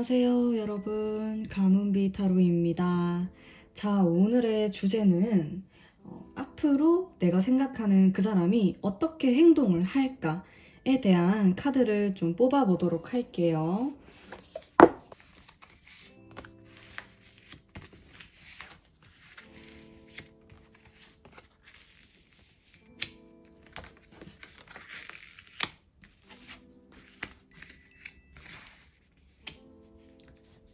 안녕하세요, 여러분. 가문비 타로입니다. 자, 오늘의 주제는 앞으로 내가 생각하는 그 사람이 어떻게 행동을 할까에 대한 카드를 좀 뽑아보도록 할게요.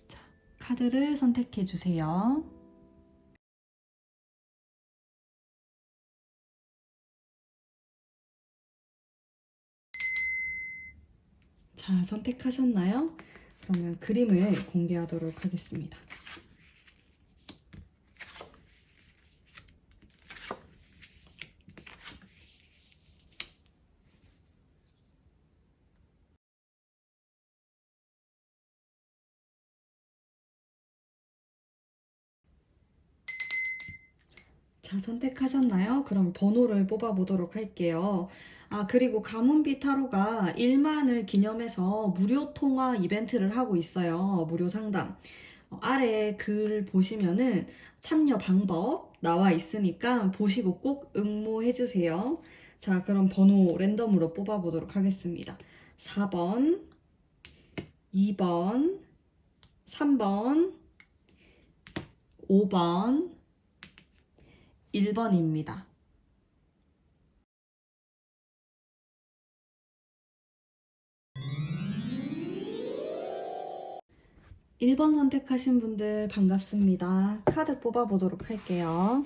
자, 카드를 선택해 주세요. 자, 선택하셨나요? 그러면 그림을 공개하도록 하겠습니다. 자, 선택하셨나요? 그럼 번호를 뽑아보도록 할게요. 아, 그리고 가문비 타로가 1만을 기념해서 무료 통화 이벤트를 하고 있어요. 무료 상담. 아래 글 보시면은 참여 방법 나와 있으니까 보시고 꼭 응모해주세요. 자, 그럼 번호 랜덤으로 뽑아보도록 하겠습니다. 4번, 2번, 3번, 5번, 1번입니다. 1번 선택하신 분들 반갑습니다. 카드 뽑아보도록 할게요.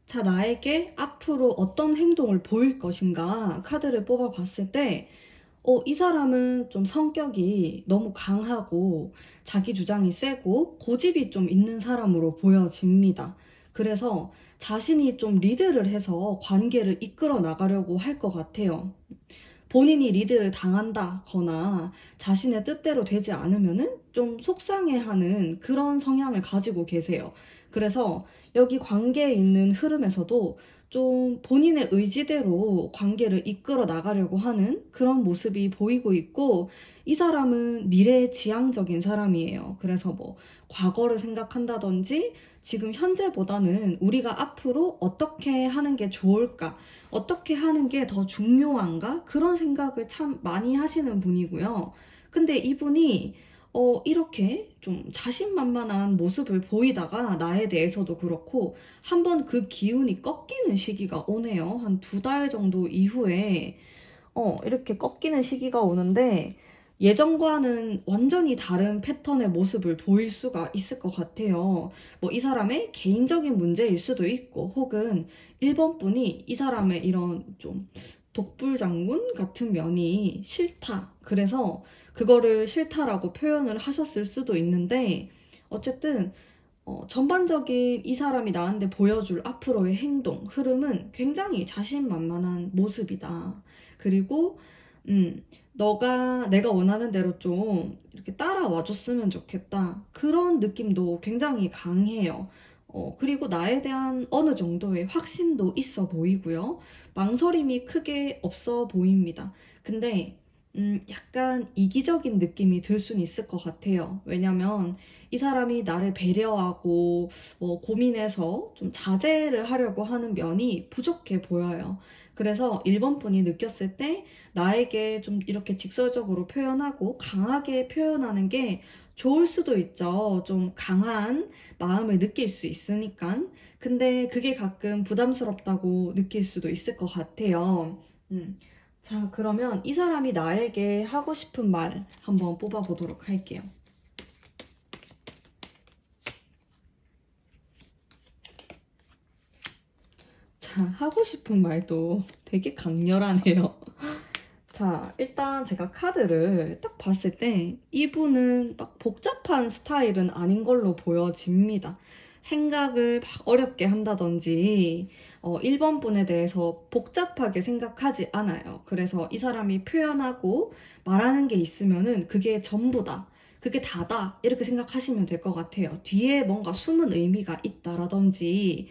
자, 나에게 앞으로 어떤 행동을 보일 것인가 카드를 뽑아봤을 때, 이 사람은 좀 성격이 너무 강하고 자기 주장이 세고 고집이 좀 있는 사람으로 보여집니다. 그래서 자신이 좀 리드를 해서 관계를 이끌어 나가려고 할 것 같아요. 본인이 리드를 당한다거나 자신의 뜻대로 되지 않으면은 좀 속상해하는 그런 성향을 가지고 계세요. 그래서 여기 관계에 있는 흐름에서도 좀 본인의 의지대로 관계를 이끌어 나가려고 하는 그런 모습이 보이고 있고, 이 사람은 미래지향적인 사람이에요. 그래서 뭐 과거를 생각한다든지 지금 현재보다는 우리가 앞으로 어떻게 하는 게 좋을까, 어떻게 하는 게 더 중요한가? 그런 생각을 참 많이 하시는 분이고요. 근데 이분이 이렇게 좀 자신만만한 모습을 보이다가 나에 대해서도 그렇고 한번 그 기운이 꺾이는 시기가 오네요. 한 2달 정도 이후에 이렇게 꺾이는 시기가 오는데 예전과는 완전히 다른 패턴의 모습을 보일 수가 있을 것 같아요. 뭐 이 사람의 개인적인 문제일 수도 있고, 혹은 1번 분이 이 사람의 이런 좀 독불장군 같은 면이 싫다. 그래서 그거를 싫다라고 표현을 하셨을 수도 있는데, 어쨌든 전반적인 이 사람이 나한테 보여줄 앞으로의 행동, 흐름은 굉장히 자신만만한 모습이다. 그리고, 내가 원하는 대로 좀 이렇게 따라와 줬으면 좋겠다. 그런 느낌도 굉장히 강해요. 그리고 나에 대한 어느 정도의 확신도 있어 보이고요. 망설임이 크게 없어 보입니다. 근데, 약간 이기적인 느낌이 들 수는 있을 것 같아요. 왜냐면 이 사람이 나를 배려하고 고민해서 좀 자제를 하려고 하는 면이 부족해 보여요. 그래서 1번 분이 느꼈을 때 나에게 좀 이렇게 직설적으로 표현하고 강하게 표현하는 게 좋을 수도 있죠. 좀 강한 마음을 느낄 수 있으니까. 근데 그게 가끔 부담스럽다고 느낄 수도 있을 것 같아요. 음. 자, 그러면 이 사람이 나에게 하고 싶은 말 한번 뽑아보도록 할게요. 자, 하고 싶은 말도 되게 강렬하네요. 자, 일단 제가 카드를 딱 봤을 때 이분은 막 복잡한 스타일은 아닌 걸로 보여집니다. 생각을 막 어렵게 한다든지, 1번 분에 대해서 복잡하게 생각하지 않아요. 그래서 이 사람이 표현하고 말하는 게 있으면은 그게 전부다. 그게 다다. 이렇게 생각하시면 될 것 같아요. 뒤에 뭔가 숨은 의미가 있다라든지,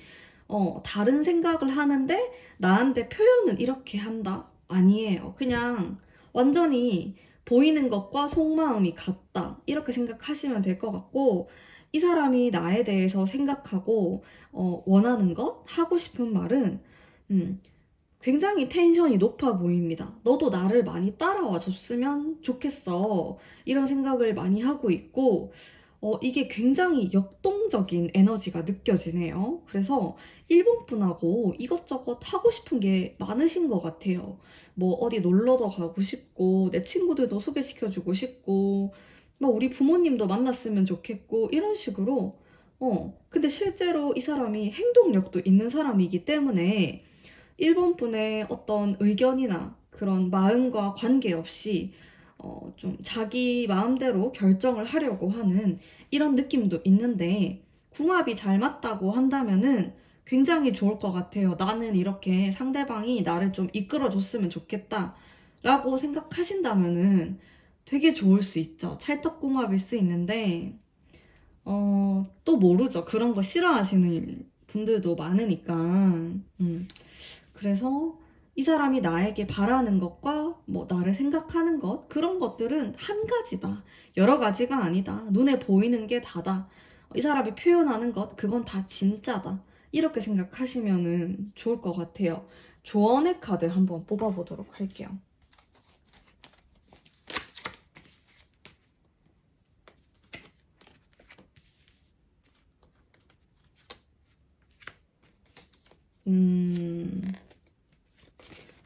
다른 생각을 하는데 나한테 표현은 이렇게 한다? 아니에요. 그냥 완전히 보이는 것과 속마음이 같다. 이렇게 생각하시면 될 것 같고, 이 사람이 나에 대해서 생각하고, 원하는 것, 하고 싶은 말은, 음, 굉장히 텐션이 높아 보입니다. 너도 나를 많이 따라와 줬으면 좋겠어. 이런 생각을 많이 하고 있고, 이게 굉장히 역동적인 에너지가 느껴지네요. 그래서 일본 분하고 이것저것 하고 싶은 게 많으신 것 같아요. 뭐 어디 놀러도 가고 싶고, 내 친구들도 소개시켜주고 싶고, 뭐 우리 부모님도 만났으면 좋겠고, 이런 식으로, 근데 실제로 이 사람이 행동력도 있는 사람이기 때문에 일본 분의 어떤 의견이나 그런 마음과 관계없이 좀 자기 마음대로 결정을 하려고 하는 이런 느낌도 있는데 궁합이 잘 맞다고 한다면은 굉장히 좋을 것 같아요. 나는 이렇게 상대방이 나를 좀 이끌어줬으면 좋겠다 라고 생각하신다면은 되게 좋을 수 있죠. 찰떡궁합일 수 있는데 또 모르죠. 그런 거 싫어하시는 분들도 많으니까. 그래서 이 사람이 나에게 바라는 것과 뭐 나를 생각하는 것, 그런 것들은 한 가지다. 여러 가지가 아니다. 눈에 보이는 게 다다. 이 사람이 표현하는 것, 그건 다 진짜다. 이렇게 생각하시면 좋을 것 같아요. 조언의 카드 한번 뽑아보도록 할게요.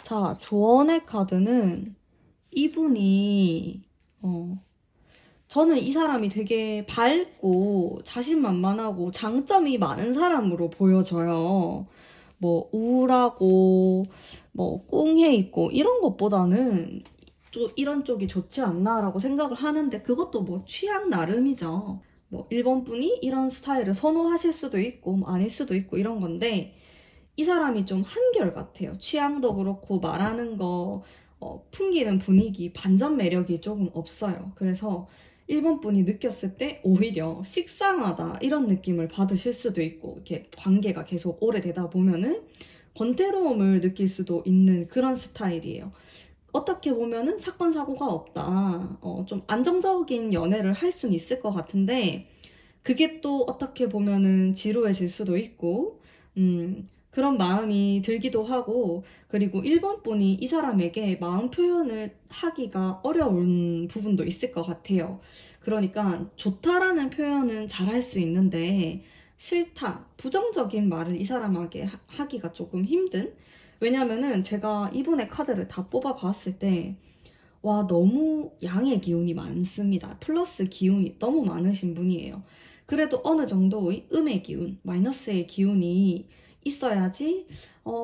자, 조언의 카드는 이분이, 저는 이 사람이 되게 밝고 자신만만하고 장점이 많은 사람으로 보여져요. 뭐 우울하고 뭐 꿍해 있고 이런 것보다는 또 이런 쪽이 좋지 않나라고 생각을 하는데 그것도 뭐 취향 나름이죠. 뭐 일본 분이 이런 스타일을 선호하실 수도 있고 뭐 아닐 수도 있고 이런 건데 이 사람이 좀 한결같아요. 취향도 그렇고 말하는 거, 풍기는 분위기, 반전 매력이 조금 없어요. 그래서 일본 분이 느꼈을 때 오히려 식상하다 이런 느낌을 받으실 수도 있고 이렇게 관계가 계속 오래되다 보면은 권태로움을 느낄 수도 있는 그런 스타일이에요. 어떻게 보면은 사건 사고가 없다. 좀 안정적인 연애를 할 수는 있을 것 같은데 그게 또 어떻게 보면은 지루해질 수도 있고, 그런 마음이 들기도 하고, 그리고 일본 분이 이 사람에게 마음 표현을 하기가 어려운 부분도 있을 것 같아요. 그러니까 좋다라는 표현은 잘 할 수 있는데, 싫다, 부정적인 말을 이 사람에게 하기가 조금 힘든? 왜냐면은 제가 이분의 카드를 다 뽑아봤을 때, 와, 너무 양의 기운이 많습니다. 플러스 기운이 너무 많으신 분이에요. 그래도 어느 정도의 음의 기운, 마이너스의 기운이 있어야지,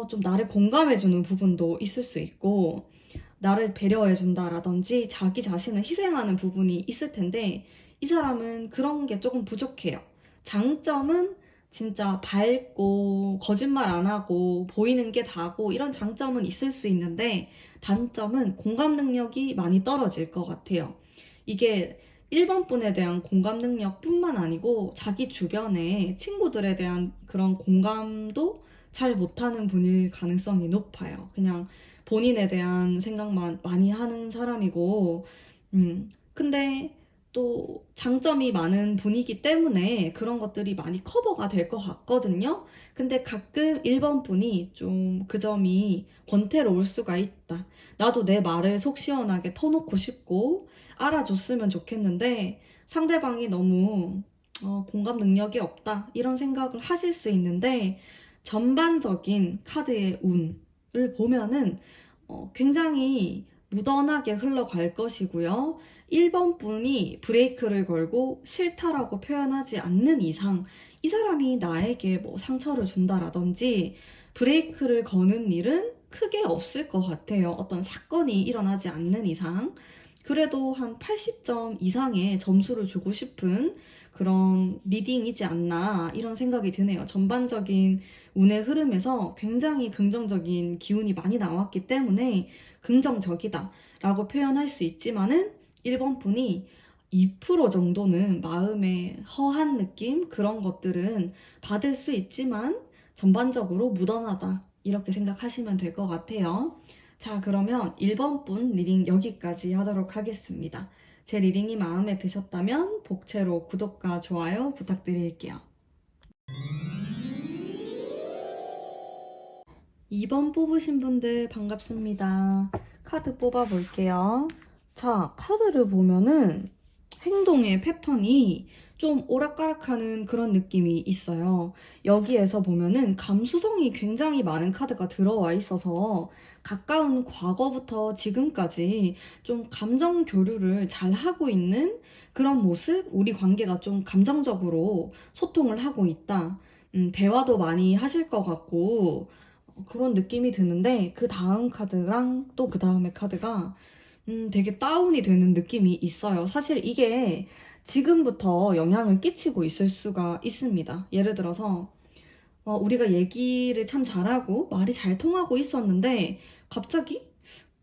좀 나를 공감해주는 부분도 있을 수 있고, 나를 배려해준다라든지 자기 자신을 희생하는 부분이 있을 텐데, 이 사람은 그런 게 조금 부족해요. 장점은 진짜 밝고, 거짓말 안 하고, 보이는 게 다고, 이런 장점은 있을 수 있는데, 단점은 공감 능력이 많이 떨어질 것 같아요. 이게 1번 분에 대한 공감 능력뿐만 아니고 자기 주변의 친구들에 대한 그런 공감도 잘 못하는 분일 가능성이 높아요. 그냥 본인에 대한 생각만 많이 하는 사람이고, 근데 또 장점이 많은 분이기 때문에 그런 것들이 많이 커버가 될 것 같거든요. 근데 가끔 1번 분이 좀 그 점이 권태로울 수가 있다. 나도 내 말을 속 시원하게 터놓고 싶고 알아줬으면 좋겠는데 상대방이 너무 공감 능력이 없다. 이런 생각을 하실 수 있는데 전반적인 카드의 운을 보면은 굉장히 무던하게 흘러갈 것이고요. 1번 분이 브레이크를 걸고 싫다라고 표현하지 않는 이상 이 사람이 나에게 뭐 상처를 준다라든지 브레이크를 거는 일은 크게 없을 것 같아요. 어떤 사건이 일어나지 않는 이상. 그래도 한 80점 이상의 점수를 주고 싶은 그런 리딩이지 않나 이런 생각이 드네요. 전반적인 운의 흐름에서 굉장히 긍정적인 기운이 많이 나왔기 때문에 긍정적이다 라고 표현할 수 있지만은 1번 분이 2% 정도는 마음의 허한 느낌 그런 것들은 받을 수 있지만 전반적으로 무던하다 이렇게 생각하시면 될 것 같아요. 자, 그러면 1번 분 리딩 여기까지 하도록 하겠습니다. 제 리딩이 마음에 드셨다면 복채로 구독과 좋아요 부탁드릴게요. 2번 뽑으신 분들 반갑습니다. 카드 뽑아볼게요. 자, 카드를 보면은 행동의 패턴이 좀 오락가락하는 그런 느낌이 있어요. 여기에서 보면은 감수성이 굉장히 많은 카드가 들어와 있어서 가까운 과거부터 지금까지 좀 감정 교류를 잘 하고 있는 그런 모습? 우리 관계가 좀 감정적으로 소통을 하고 있다. 대화도 많이 하실 것 같고, 그런 느낌이 드는데 그 다음 카드랑 또 그 다음에 카드가 되게 다운이 되는 느낌이 있어요. 사실 이게 지금부터 영향을 끼치고 있을 수가 있습니다. 예를 들어서 우리가 얘기를 참 잘하고 말이 잘 통하고 있었는데 갑자기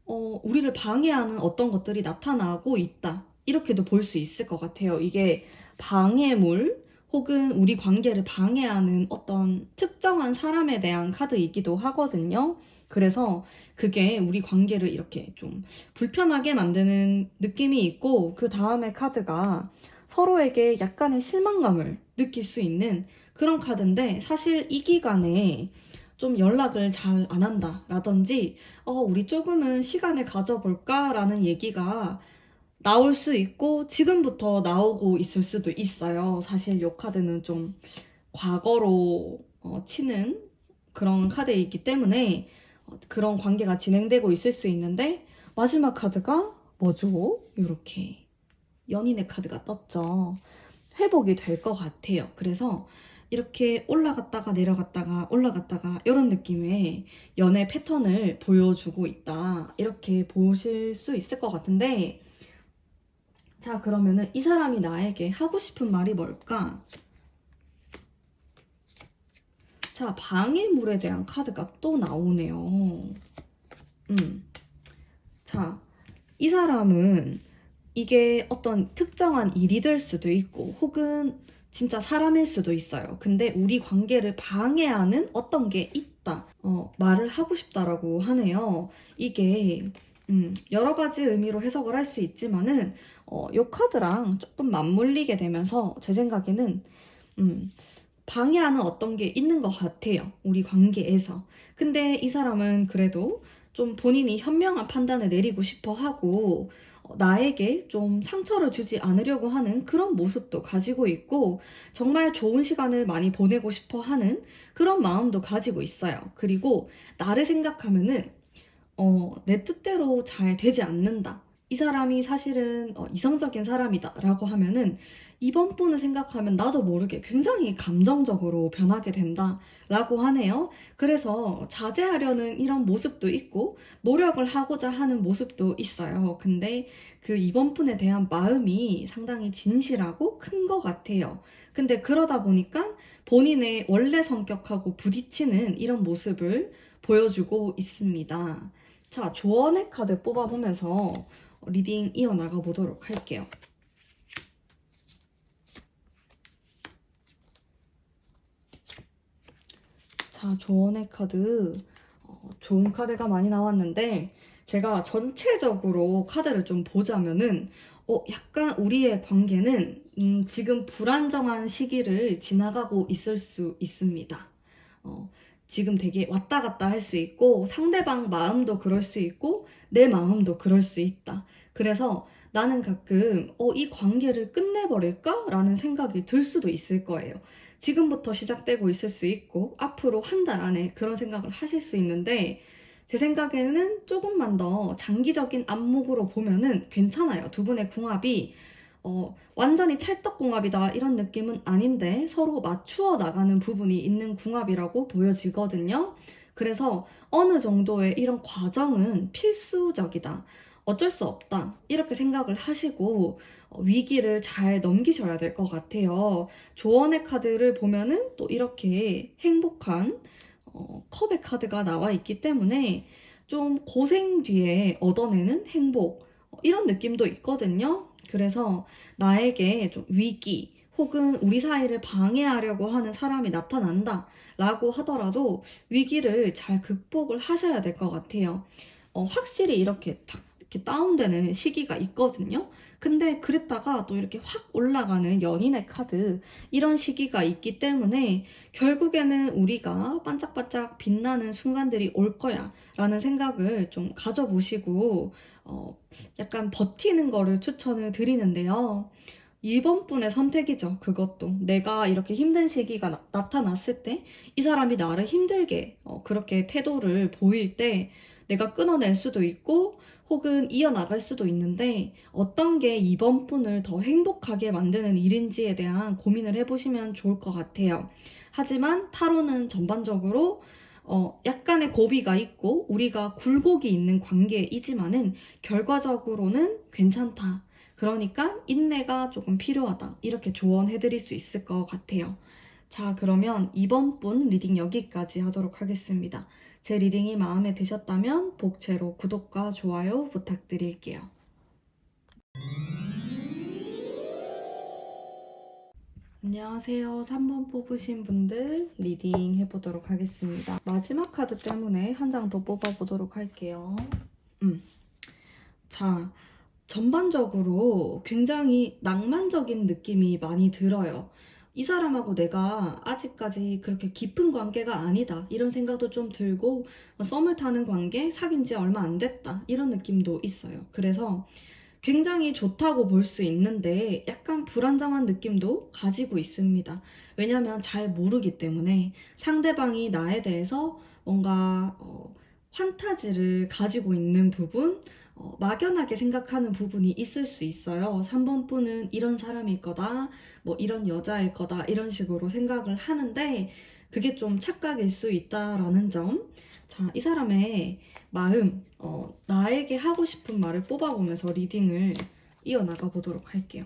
우리를 방해하는 어떤 것들이 나타나고 있다. 이렇게도 볼 수 있을 것 같아요. 이게 방해물 혹은 우리 관계를 방해하는 어떤 특정한 사람에 대한 카드이기도 하거든요. 그래서 그게 우리 관계를 이렇게 좀 불편하게 만드는 느낌이 있고, 그 다음에 카드가 서로에게 약간의 실망감을 느낄 수 있는 그런 카드인데, 사실 이 기간에 좀 연락을 잘 안 한다 라든지 우리 조금은 시간을 가져볼까 라는 얘기가 나올 수 있고 지금부터 나오고 있을 수도 있어요. 사실 이 카드는 좀 과거로 치는 그런 카드이기 때문에 그런 관계가 진행되고 있을 수 있는데, 마지막 카드가 뭐죠? 이렇게 연인의 카드가 떴죠. 회복이 될 것 같아요. 그래서 이렇게 올라갔다가 내려갔다가 올라갔다가 이런 느낌의 연애 패턴을 보여주고 있다. 이렇게 보실 수 있을 것 같은데, 자, 그러면은 이 사람이 나에게 하고 싶은 말이 뭘까? 자, 방해물에 대한 카드가 또 나오네요. 자, 이 사람은 이게 어떤 특정한 일이 될 수도 있고 혹은 진짜 사람일 수도 있어요. 근데 우리 관계를 방해하는 어떤 게 있다. 말을 하고 싶다라고 하네요. 이게 여러 가지 의미로 해석을 할 수 있지만은 요 카드랑 조금 맞물리게 되면서 제 생각에는 방해하는 어떤 게 있는 것 같아요. 우리 관계에서. 근데 이 사람은 그래도 좀 본인이 현명한 판단을 내리고 싶어 하고 나에게 좀 상처를 주지 않으려고 하는 그런 모습도 가지고 있고 정말 좋은 시간을 많이 보내고 싶어 하는 그런 마음도 가지고 있어요. 그리고 나를 생각하면은 내 뜻대로 잘 되지 않는다. 이 사람이 사실은 이성적인 사람이다 라고 하면은 이번 분을 생각하면 나도 모르게 굉장히 감정적으로 변하게 된다 라고 하네요. 그래서 자제하려는 이런 모습도 있고 노력을 하고자 하는 모습도 있어요. 근데 그 이번 분에 대한 마음이 상당히 진실하고 큰 것 같아요. 근데 그러다 보니까 본인의 원래 성격하고 부딪히는 이런 모습을 보여주고 있습니다. 자, 조언의 카드 뽑아보면서 리딩 이어나가 보도록 할게요. 자, 조언의 카드. 좋은 카드가 많이 나왔는데, 제가 전체적으로 카드를 좀 보자면은, 약간 우리의 관계는 지금 불안정한 시기를 지나가고 있을 수 있습니다. 어, 지금 되게 왔다 갔다 할 수 있고, 상대방 마음도 그럴 수 있고, 내 마음도 그럴 수 있다. 그래서 나는 가끔, 이 관계를 끝내버릴까? 라는 생각이 들 수도 있을 거예요. 지금부터 시작되고 있을 수 있고 앞으로 한 달 안에 그런 생각을 하실 수 있는데, 제 생각에는 조금만 더 장기적인 안목으로 보면은 괜찮아요. 두 분의 궁합이 완전히 찰떡궁합이다 이런 느낌은 아닌데 서로 맞추어 나가는 부분이 있는 궁합이라고 보여지거든요. 그래서 어느 정도의 이런 과정은 필수적이다. 어쩔 수 없다. 이렇게 생각을 하시고 위기를 잘 넘기셔야 될 것 같아요. 조언의 카드를 보면은 또 이렇게 행복한 컵의 카드가 나와 있기 때문에 좀 고생 뒤에 얻어내는 행복, 이런 느낌도 있거든요. 그래서 나에게 좀 위기 혹은 우리 사이를 방해하려고 하는 사람이 나타난다 라고 하더라도 위기를 잘 극복을 하셔야 될 것 같아요. 확실히 이렇게 탁 이렇게 다운되는 시기가 있거든요. 근데 그랬다가 또 이렇게 확 올라가는 연인의 카드 이런 시기가 있기 때문에 결국에는 우리가 반짝반짝 빛나는 순간들이 올 거야 라는 생각을 좀 가져보시고 약간 버티는 거를 추천을 드리는데요. 이번 분의 선택이죠. 그것도 내가 이렇게 힘든 시기가 나타났을 때 이 사람이 나를 힘들게 그렇게 태도를 보일 때 내가 끊어낼 수도 있고 혹은 이어나갈 수도 있는데 어떤 게 이번 분을 더 행복하게 만드는 일인지에 대한 고민을 해보시면 좋을 것 같아요. 하지만 타로는 전반적으로 약간의 고비가 있고 우리가 굴곡이 있는 관계이지만은 결과적으로는 괜찮다. 그러니까 인내가 조금 필요하다. 이렇게 조언해드릴 수 있을 것 같아요. 자, 그러면 이번 분 리딩 여기까지 하도록 하겠습니다. 제 리딩이 마음에 드셨다면 복채로 구독과 좋아요 부탁드릴게요. 안녕하세요. 3번 뽑으신 분들 리딩 해보도록 하겠습니다. 마지막 카드 때문에 한 장 더 뽑아보도록 할게요. 자, 전반적으로 굉장히 낭만적인 느낌이 많이 들어요. 이 사람하고 내가 아직까지 그렇게 깊은 관계가 아니다. 이런 생각도 좀 들고, 썸을 타는 관계, 사귄 지 얼마 안 됐다. 이런 느낌도 있어요. 그래서 굉장히 좋다고 볼 수 있는데 약간 불안정한 느낌도 가지고 있습니다. 왜냐면 잘 모르기 때문에 상대방이 나에 대해서 뭔가 환타지를 가지고 있는 부분, 막연하게 생각하는 부분이 있을 수 있어요. 3번 분은 이런 사람일 거다, 뭐 이런 여자일 거다, 이런 식으로 생각을 하는데 그게 좀 착각일 수 있다라는 점. 자, 이 사람의 마음, 나에게 하고 싶은 말을 뽑아보면서 리딩을 이어나가 보도록 할게요.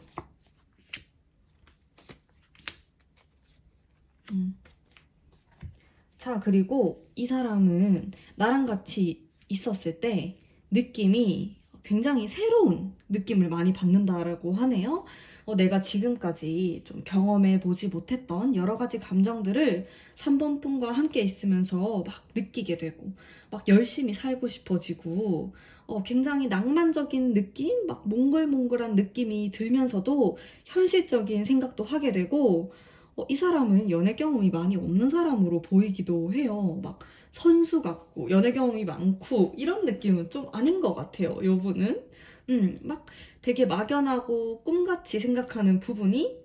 자, 그리고 이 사람은 나랑 같이 있었을 때 느낌이 굉장히 새로운 느낌을 많이 받는다라고 하네요. 내가 지금까지 좀 경험해 보지 못했던 여러 가지 감정들을 3번 분과 함께 있으면서 막 느끼게 되고, 막 열심히 살고 싶어지고, 굉장히 낭만적인 느낌? 막 몽글몽글한 느낌이 들면서도 현실적인 생각도 하게 되고, 이 사람은 연애 경험이 많이 없는 사람으로 보이기도 해요. 막 선수 같고 연애 경험이 많고 이런 느낌은 좀 아닌 것 같아요. 요 분은 막 되게 막연하고 꿈같이 생각하는 부분이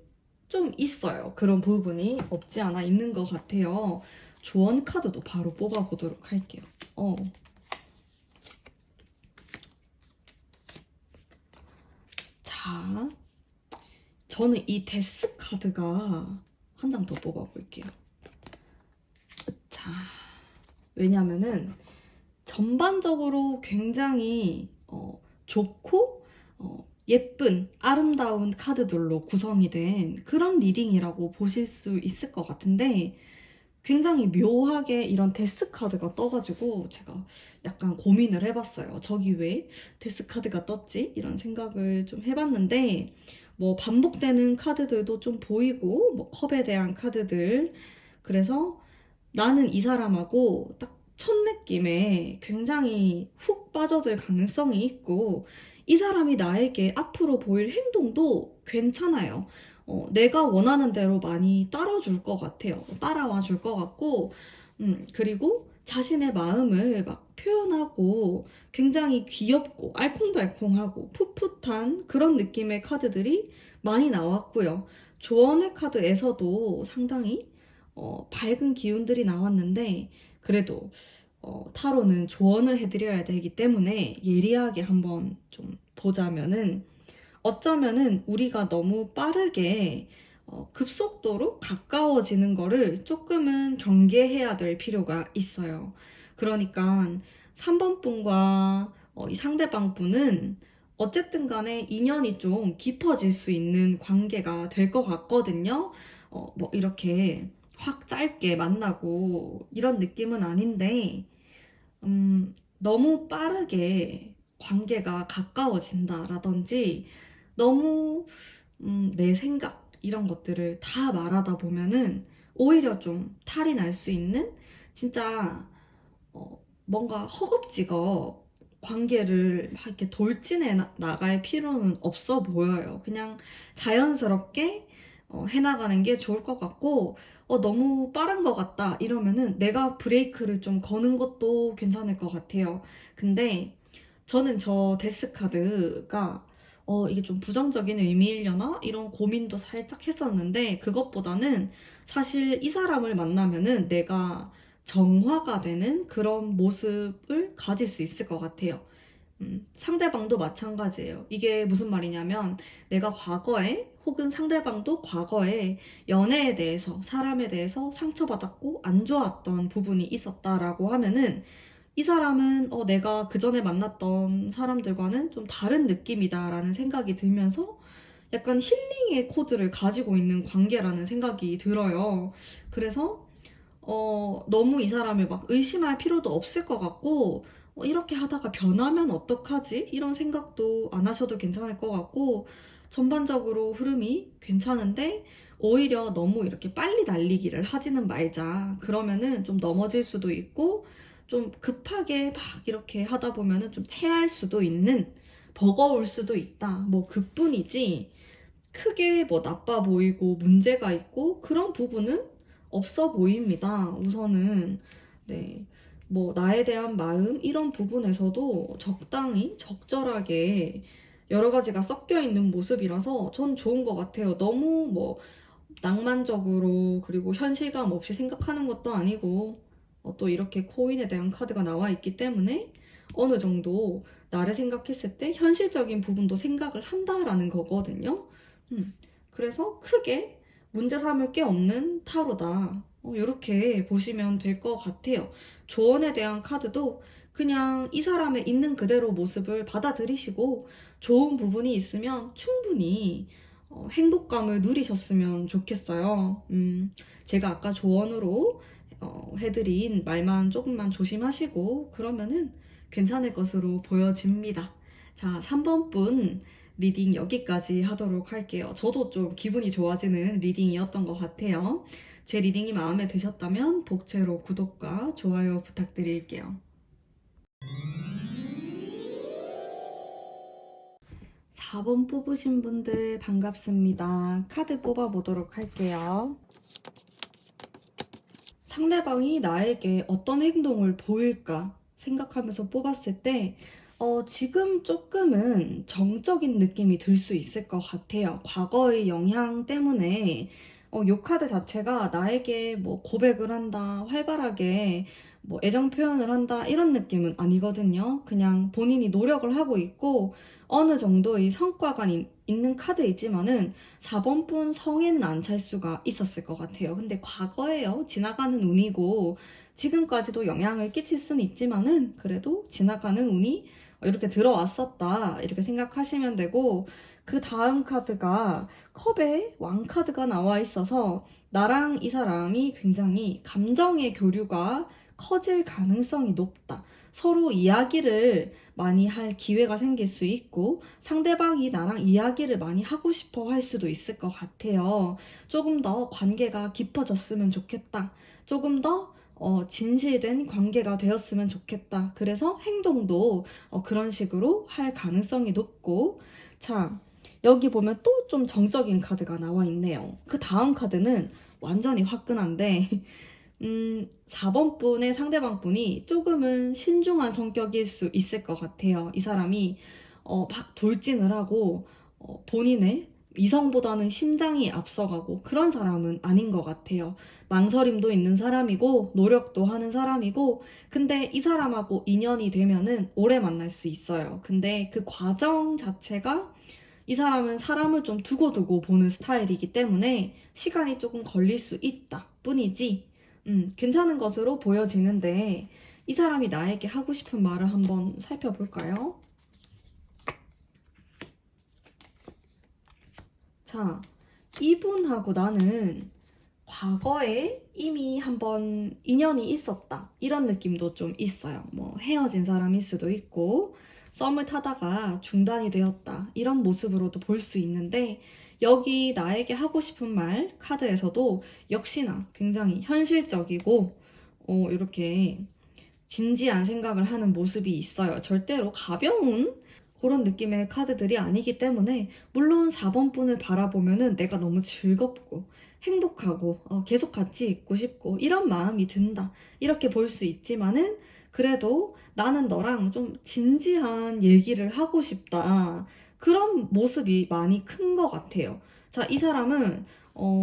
좀 있어요. 그런 부분이 없지 않아 있는 것 같아요. 조언 카드도 바로 뽑아보도록 할게요. 자, 저는 이 데스 카드가 한 장 더 뽑아볼게요. 자, 왜냐면은 전반적으로 굉장히 좋고 예쁜 아름다운 카드들로 구성이 된 그런 리딩이라고 보실 수 있을 것 같은데 굉장히 묘하게 이런 데스 카드가 떠가지고 제가 약간 고민을 해봤어요. 저기 왜 데스 카드가 떴지? 이런 생각을 좀 해봤는데 뭐 반복되는 카드들도 좀 보이고 뭐 컵에 대한 카드들 그래서 나는 이 사람하고 딱 첫 느낌에 굉장히 훅 빠져들 가능성이 있고 이 사람이 나에게 앞으로 보일 행동도 괜찮아요. 내가 원하는 대로 많이 따라줄 것 같아요. 따라와 줄 것 같고, 그리고 자신의 마음을 막 표현하고 굉장히 귀엽고 알콩달콩하고 풋풋한 그런 느낌의 카드들이 많이 나왔고요. 조언의 카드에서도 상당히 밝은 기운들이 나왔는데 그래도 타로는 조언을 해드려야 되기 때문에 예리하게 한번 좀 보자면은 어쩌면은 우리가 너무 빠르게 급속도로 가까워지는 거를 조금은 경계해야 될 필요가 있어요. 그러니까 3번 분과 이 상대방 분은 어쨌든 간에 인연이 좀 깊어질 수 있는 관계가 될 것 같거든요. 뭐 이렇게 확 짧게 만나고 이런 느낌은 아닌데, 너무 빠르게 관계가 가까워진다라든지 너무 내 생각 이런 것들을 다 말하다 보면은 오히려 좀 탈이 날 수 있는 진짜 뭔가 허겁지겁 관계를 막 이렇게 돌진해 나갈 필요는 없어 보여요. 그냥 자연스럽게 해나가는 게 좋을 것 같고, 너무 빠른 것 같다 이러면은 내가 브레이크를 좀 거는 것도 괜찮을 것 같아요. 근데 저는 저 데스카드가 이게 좀 부정적인 의미이려나? 이런 고민도 살짝 했었는데 그것보다는 사실 이 사람을 만나면은 내가 정화가 되는 그런 모습을 가질 수 있을 것 같아요. 상대방도 마찬가지예요. 이게 무슨 말이냐면 내가 과거에 혹은 상대방도 과거에 연애에 대해서 사람에 대해서 상처받았고 안 좋았던 부분이 있었다라고 하면은 이 사람은 내가 그 전에 만났던 사람들과는 좀 다른 느낌이다라는 생각이 들면서 약간 힐링의 코드를 가지고 있는 관계라는 생각이 들어요. 그래서 너무 이 사람을 막 의심할 필요도 없을 것 같고, 이렇게 하다가 변하면 어떡하지? 이런 생각도 안 하셔도 괜찮을 것 같고, 전반적으로 흐름이 괜찮은데, 오히려 너무 이렇게 빨리 달리기를 하지는 말자. 그러면은 좀 넘어질 수도 있고, 좀 급하게 막 이렇게 하다 보면은 좀 체할 수도 있는, 버거울 수도 있다. 뭐 그뿐이지, 크게 뭐 나빠 보이고 문제가 있고 그런 부분은 없어 보입니다. 우선은 네. 뭐 나에 대한 마음 이런 부분에서도 적당히 적절하게 여러 가지가 섞여 있는 모습이라서 전 좋은 것 같아요. 너무 뭐 낭만적으로 그리고 현실감 없이 생각하는 것도 아니고 또 이렇게 코인에 대한 카드가 나와 있기 때문에 어느 정도 나를 생각했을 때 현실적인 부분도 생각을 한다라는 거거든요. 그래서 크게 문제 삼을 게 없는 타로다. 이렇게 보시면 될 것 같아요. 조언에 대한 카드도 그냥 이 사람의 있는 그대로 모습을 받아들이시고 좋은 부분이 있으면 충분히 행복감을 누리셨으면 좋겠어요. 제가 아까 조언으로 해드린 말만 조금만 조심하시고 그러면은 괜찮을 것으로 보여집니다. 자, 3번 분 리딩 여기까지 하도록 할게요. 저도 좀 기분이 좋아지는 리딩이었던 것 같아요. 제 리딩이 마음에 드셨다면 복채로 구독과 좋아요 부탁드릴게요. 4번 뽑으신 분들 반갑습니다. 카드 뽑아보도록 할게요. 상대방이 나에게 어떤 행동을 보일까 생각하면서 뽑았을 때, 지금 조금은 정적인 느낌이 들 수 있을 것 같아요. 과거의 영향 때문에, 요 카드 자체가 나에게 뭐 고백을 한다, 활발하게 뭐 애정 표현을 한다, 이런 느낌은 아니거든요. 그냥 본인이 노력을 하고 있고, 어느 정도의 성과가 있는 카드이지만은 4번분 성에는 안 찰 수가 있었을 것 같아요. 근데 과거예요. 지나가는 운이고 지금까지도 영향을 끼칠 수는 있지만은 그래도 지나가는 운이 이렇게 들어왔었다. 이렇게 생각하시면 되고 그 다음 카드가 컵에 왕 카드가 나와 있어서 나랑 이 사람이 굉장히 감정의 교류가 커질 가능성이 높다. 서로 이야기를 많이 할 기회가 생길 수 있고 상대방이 나랑 이야기를 많이 하고 싶어 할 수도 있을 것 같아요. 조금 더 관계가 깊어졌으면 좋겠다. 조금 더 진실된 관계가 되었으면 좋겠다. 그래서 행동도 그런 식으로 할 가능성이 높고 자, 여기 보면 또 좀 정적인 카드가 나와 있네요. 그 다음 카드는 완전히 화끈한데 4번 분의 상대방 분이 조금은 신중한 성격일 수 있을 것 같아요. 이 사람이 막 돌진을 하고 본인의 이성보다는 심장이 앞서가고 그런 사람은 아닌 것 같아요. 망설임도 있는 사람이고 노력도 하는 사람이고 근데 이 사람하고 인연이 되면은 오래 만날 수 있어요. 근데 그 과정 자체가 이 사람은 사람을 좀 두고두고 보는 스타일이기 때문에 시간이 조금 걸릴 수 있다 뿐이지 괜찮은 것으로 보여지는데 이 사람이 나에게 하고 싶은 말을 한번 살펴볼까요? 자, 이분하고 나는 과거에 이미 한번 인연이 있었다. 이런 느낌도 좀 있어요. 뭐 헤어진 사람일 수도 있고 썸을 타다가 중단이 되었다. 이런 모습으로도 볼 수 있는데 여기 나에게 하고 싶은 말 카드에서도 역시나 굉장히 현실적이고 이렇게 진지한 생각을 하는 모습이 있어요. 절대로 가벼운 그런 느낌의 카드들이 아니기 때문에 물론 4번 분을 바라보면은 내가 너무 즐겁고 행복하고 계속 같이 있고 싶고 이런 마음이 든다. 이렇게 볼 수 있지만은 그래도 나는 너랑 좀 진지한 얘기를 하고 싶다. 그런 모습이 많이 큰 것 같아요. 자, 이 사람은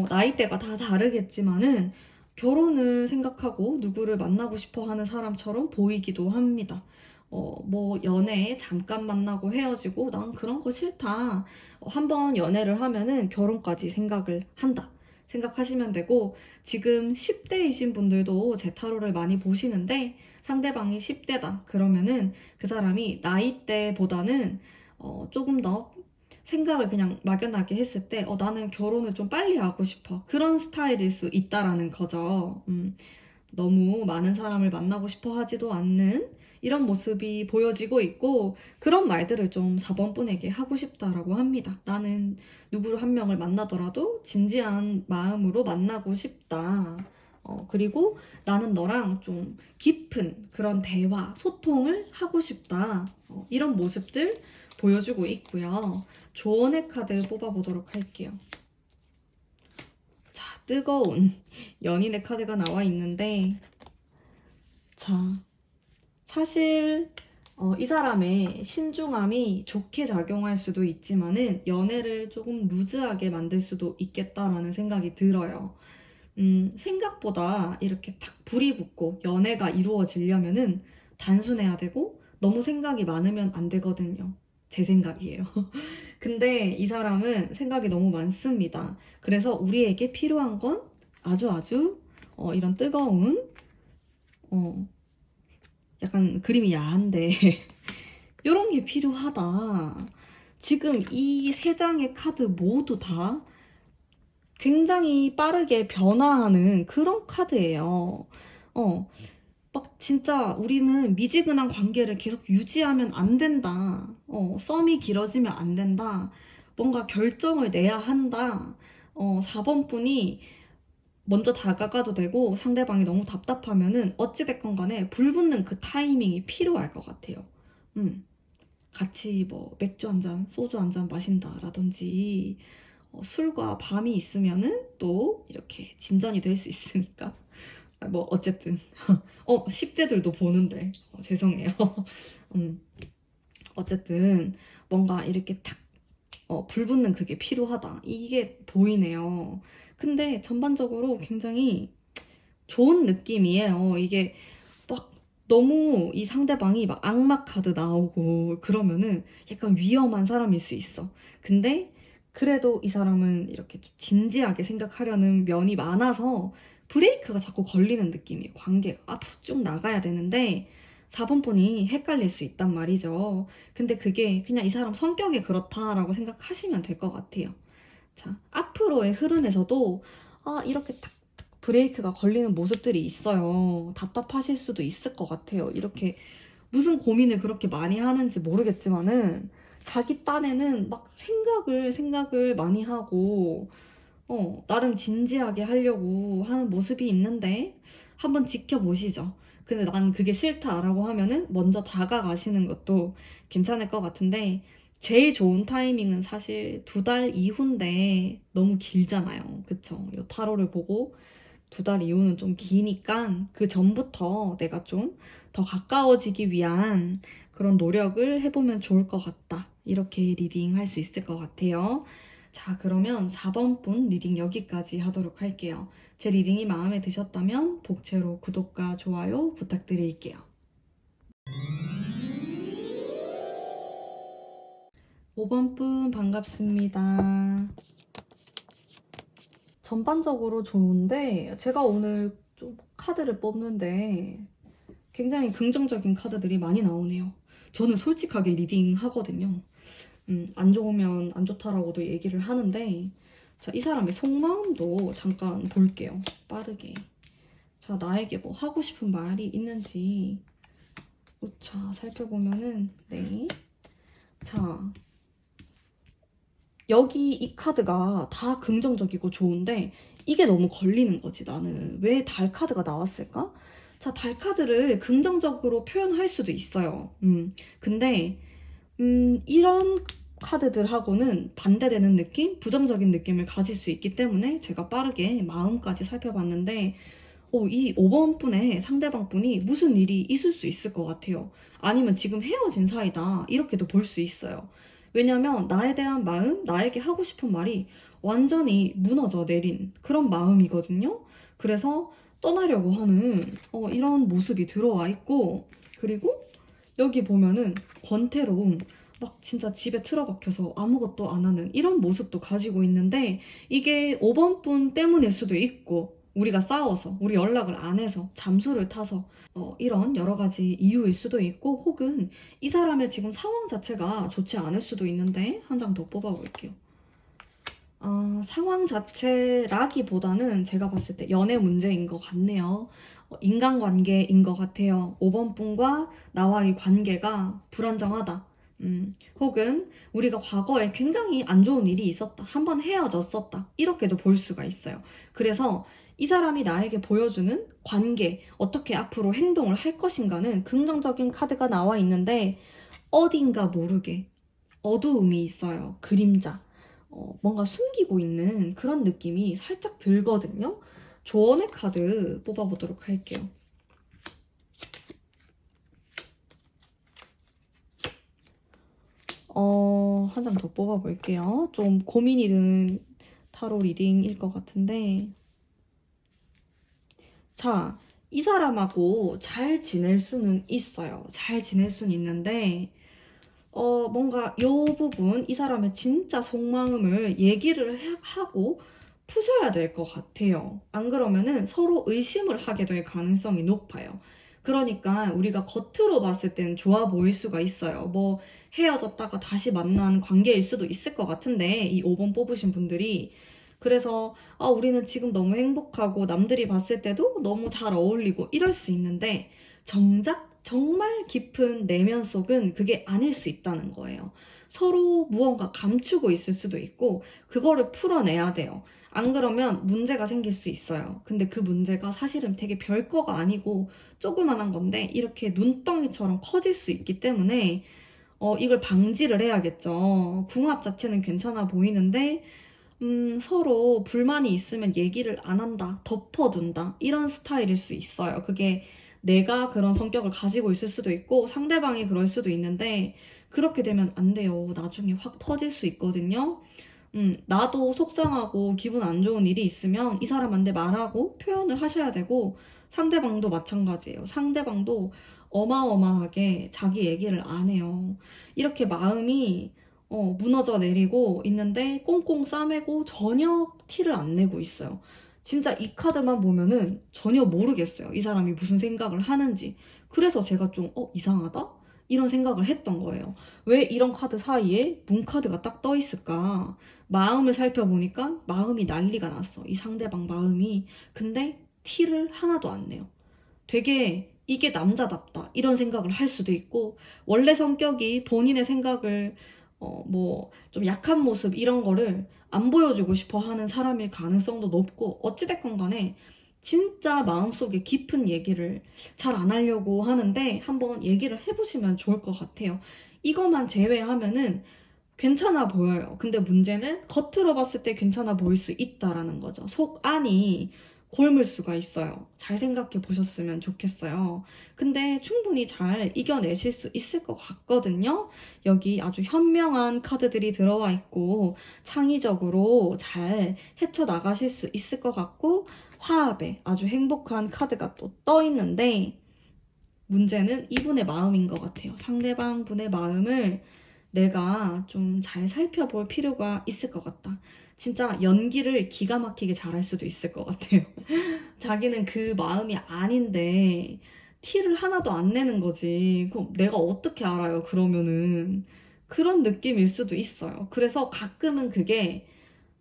나이대가 다 다르겠지만은 결혼을 생각하고 누구를 만나고 싶어 하는 사람처럼 보이기도 합니다. 뭐, 연애에 잠깐 만나고 헤어지고, 난 그런 거 싫다. 한번 연애를 하면은 결혼까지 생각을 한다. 생각하시면 되고, 지금 10대이신 분들도 제 타로를 많이 보시는데, 상대방이 10대다. 그러면은 그 사람이 나이대보다는 조금 더 생각을 그냥 막연하게 했을 때, 나는 결혼을 좀 빨리 하고 싶어. 그런 스타일일 수 있다라는 거죠. 너무 많은 사람을 만나고 싶어 하지도 않는 이런 모습이 보여지고 있고, 그런 말들을 좀 4번 분에게 하고 싶다라고 합니다. 나는 누구를 한 명을 만나더라도 진지한 마음으로 만나고 싶다. 그리고 나는 너랑 좀 깊은 그런 대화, 소통을 하고 싶다. 이런 모습들 보여주고 있고요. 조언의 카드 뽑아보도록 할게요. 자, 뜨거운 연인의 카드가 나와 있는데, 자, 사실 이 사람의 신중함이 좋게 작용할 수도 있지만은 연애를 조금 루즈하게 만들 수도 있겠다라는 생각이 들어요. 생각보다 이렇게 탁 불이 붙고 연애가 이루어지려면은 단순해야 되고 너무 생각이 많으면 안 되거든요. 제 생각이에요. 근데 이 사람은 생각이 너무 많습니다. 그래서 우리에게 필요한 건 아주 이런 뜨거운 어, 약간 그림이 야한데 이런 게 필요하다. 지금 이 세 장의 카드 모두 다 굉장히 빠르게 변화하는 그런 카드예요. 어, 막 진짜 우리는 미지근한 관계를 계속 유지하면 안 된다. 썸이 길어지면 안 된다. 뭔가 결정을 내야 한다. 4번 분이 먼저 다가가도 되고 상대방이 너무 답답하면은 어찌됐건 간에 불붙는 그 타이밍이 필요할 것 같아요. 같이 뭐 맥주 한 잔, 소주 한 잔 마신다라든지 술과 밤이 있으면은 또 이렇게 진전이 될 수 있으니까. 뭐 어쨌든 10대들도 보는데 죄송해요. 음, 어쨌든 뭔가 이렇게 탁 불붙는 그게 필요하다. 이게 보이네요. 근데 전반적으로 굉장히 좋은 느낌이에요. 이게 막 너무 이 상대방이 막 악마 카드 나오고 그러면은 약간 위험한 사람일 수 있어. 근데 그래도 이 사람은 이렇게 좀 진지하게 생각하려는 면이 많아서 브레이크가 자꾸 걸리는 느낌이에요. 관계가 앞으로 쭉 나가야 되는데 4번 분이 헷갈릴 수 있단 말이죠. 근데 그게 그냥 이 사람 성격이 그렇다라고 생각하시면 될 것 같아요. 자, 앞으로의 흐름에서도 이렇게 탁 브레이크가 걸리는 모습들이 있어요. 답답하실 수도 있을 것 같아요. 이렇게 무슨 고민을 그렇게 많이 하는지 모르겠지만은 자기 딴에는 막 생각을 많이 하고 나름 진지하게 하려고 하는 모습이 있는데 한번 지켜보시죠. 근데 난 그게 싫다라고 하면은 먼저 다가가시는 것도 괜찮을 것 같은데 제일 좋은 타이밍은 사실 2달 이후인데 너무 길잖아요. 그쵸? 요 타로를 보고 2달 이후는 좀 기니까 그 전부터 내가 좀 더 가까워지기 위한 그런 노력을 해보면 좋을 것 같다. 이렇게 리딩 할 수 있을 것 같아요. 자, 그러면 4번 분 리딩 여기까지 하도록 할게요. 제 리딩이 마음에 드셨다면 복채로 구독과 좋아요 부탁드릴게요. 5번 분 반갑습니다. 전반적으로 좋은데 제가 오늘 좀 카드를 뽑는데 굉장히 긍정적인 카드들이 많이 나오네요. 저는 솔직하게 리딩 하거든요. 안 좋으면 안 좋다라고도 얘기를 하는데 자, 이 사람의 속마음도 잠깐 볼게요. 빠르게. 자, 나에게 뭐 하고 싶은 말이 있는지 자, 살펴보면은 네. 자, 여기 이 카드가 다 긍정적이고 좋은데 이게 너무 걸리는 거지. 나는 왜 달 카드가 나왔을까? 자, 달 카드를 긍정적으로 표현할 수도 있어요. 근데 이런 카드들하고는 반대되는 느낌, 부정적인 느낌을 가질 수 있기 때문에 제가 빠르게 마음까지 살펴봤는데, 이 5번 분의 상대방 분이 무슨 일이 있을 수 있을 것 같아요. 아니면 지금 헤어진 사이다. 이렇게도 볼 수 있어요. 왜냐면 나에 대한 마음, 나에게 하고 싶은 말이 완전히 무너져 내린 그런 마음이거든요. 그래서 떠나려고 하는 이런 모습이 들어와 있고, 그리고 여기 보면은 권태로움, 막 진짜 집에 틀어박혀서 아무것도 안 하는 이런 모습도 가지고 있는데, 이게 5번 분 때문일 수도 있고, 우리가 싸워서, 우리 연락을 안 해서, 잠수를 타서, 이런 여러 가지 이유일 수도 있고, 혹은 이 사람의 지금 상황 자체가 좋지 않을 수도 있는데, 한 장 더 뽑아볼게요. 상황 자체라기보다는 제가 봤을 때 연애 문제인 것 같네요. 인간관계인 것 같아요. 5번 분과 나와의 관계가 불안정하다. 혹은 우리가 과거에 굉장히 안 좋은 일이 있었다. 한번 헤어졌었다. 이렇게도 볼 수가 있어요. 그래서 이 사람이 나에게 보여주는 관계, 어떻게 앞으로 행동을 할 것인가는 긍정적인 카드가 나와 있는데, 어딘가 모르게 어두움이 있어요. 그림자. 뭔가 숨기고 있는 그런 느낌이 살짝 들거든요. 조언의 카드 뽑아보도록 할게요. 한 장 더 뽑아볼게요. 좀 고민이 드는 타로 리딩일 것 같은데. 자, 이 사람하고 잘 지낼 수는 있어요. 잘 지낼 수는 있는데, 뭔가 요 부분, 이 사람의 진짜 속마음을 얘기를 하고 푸셔야 될 것 같아요. 안 그러면은 서로 의심을 하게 될 가능성이 높아요. 그러니까 우리가 겉으로 봤을 때는 좋아 보일 수가 있어요. 뭐 헤어졌다가 다시 만난 관계일 수도 있을 것 같은데, 이 5번 뽑으신 분들이. 그래서 우리는 지금 너무 행복하고 남들이 봤을 때도 너무 잘 어울리고 이럴 수 있는데, 정작 정말 깊은 내면 속은 그게 아닐 수 있다는 거예요. 서로 무언가 감추고 있을 수도 있고, 그거를 풀어내야 돼요. 안 그러면 문제가 생길 수 있어요. 근데 그 문제가 사실은 되게 별거가 아니고 조그만한 건데 이렇게 눈덩이처럼 커질 수 있기 때문에 이걸 방지를 해야겠죠. 궁합 자체는 괜찮아 보이는데 서로 불만이 있으면 얘기를 안 한다, 덮어둔다, 이런 스타일일 수 있어요. 그게 내가 그런 성격을 가지고 있을 수도 있고, 상대방이 그럴 수도 있는데, 그렇게 되면 안 돼요. 나중에 확 터질 수 있거든요. 나도 속상하고 기분 안 좋은 일이 있으면 이 사람한테 말하고 표현을 하셔야 되고, 상대방도 마찬가지예요. 상대방도 어마어마하게 자기 얘기를 안 해요. 이렇게 마음이 무너져 내리고 있는데 꽁꽁 싸매고 전혀 티를 안 내고 있어요. 진짜 이 카드만 보면은 전혀 모르겠어요. 이 사람이 무슨 생각을 하는지. 그래서 제가 좀, 이상하다? 이런 생각을 했던 거예요. 왜 이런 카드 사이에 문 카드가 딱 떠 있을까? 마음을 살펴보니까 마음이 난리가 났어. 이 상대방 마음이. 근데 티를 하나도 안 내요. 되게 이게 남자답다 이런 생각을 할 수도 있고, 원래 성격이 본인의 생각을 뭐 좀 약한 모습 이런 거를 안 보여주고 싶어 하는 사람일 가능성도 높고, 어찌됐건 간에 진짜 마음속에 깊은 얘기를 잘 안 하려고 하는데 한번 얘기를 해보시면 좋을 것 같아요. 이것만 제외하면은 괜찮아 보여요. 근데 문제는 겉으로 봤을 때 괜찮아 보일 수 있다라는 거죠. 속 안이 골물 수가 있어요. 잘 생각해 보셨으면 좋겠어요. 근데 충분히 잘 이겨내실 수 있을 것 같거든요. 여기 아주 현명한 카드들이 들어와 있고, 창의적으로 잘 헤쳐나가실 수 있을 것 같고, 화합에 아주 행복한 카드가 또 떠 있는데, 문제는 이분의 마음인 것 같아요. 상대방 분의 마음을 내가 좀 잘 살펴볼 필요가 있을 것 같다. 진짜 연기를 기가 막히게 잘할 수도 있을 것 같아요. 자기는 그 마음이 아닌데 티를 하나도 안 내는 거지. 그럼 내가 어떻게 알아요, 그러면은. 그런 느낌일 수도 있어요. 그래서 가끔은 그게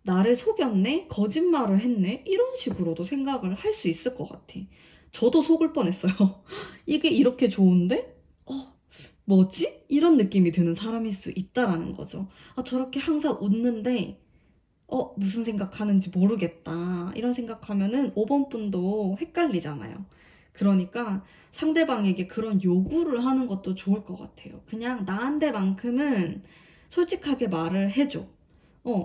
나를 속였네? 거짓말을 했네? 이런 식으로도 생각을 할 수 있을 것 같아. 저도 속을 뻔했어요. 이게 이렇게 좋은데? 뭐지? 이런 느낌이 드는 사람일 수 있다라는 거죠. 저렇게 항상 웃는데, 무슨 생각하는지 모르겠다. 이런 생각하면은 5번 분도 헷갈리잖아요. 그러니까 상대방에게 그런 요구를 하는 것도 좋을 것 같아요. 그냥 나한테만큼은 솔직하게 말을 해줘.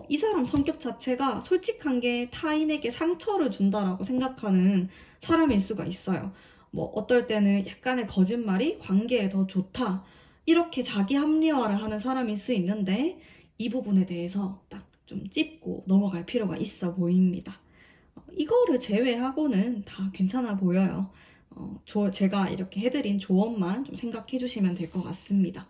이 사람 성격 자체가 솔직한 게 타인에게 상처를 준다라고 생각하는 사람일 수가 있어요. 뭐 어떨 때는 약간의 거짓말이 관계에 더 좋다. 이렇게 자기 합리화를 하는 사람일 수 있는데 이 부분에 대해서 딱 좀 짚고 넘어갈 필요가 있어 보입니다. 이거를 제외하고는 다 괜찮아 보여요. 제가 이렇게 해드린 조언만 좀 생각해 주시면 될 것 같습니다.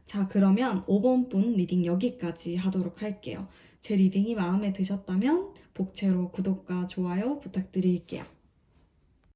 자, 그러면 5번 분 리딩 여기까지 하도록 할게요. 제 리딩이 마음에 드셨다면 복채로 구독과 좋아요 부탁드릴게요.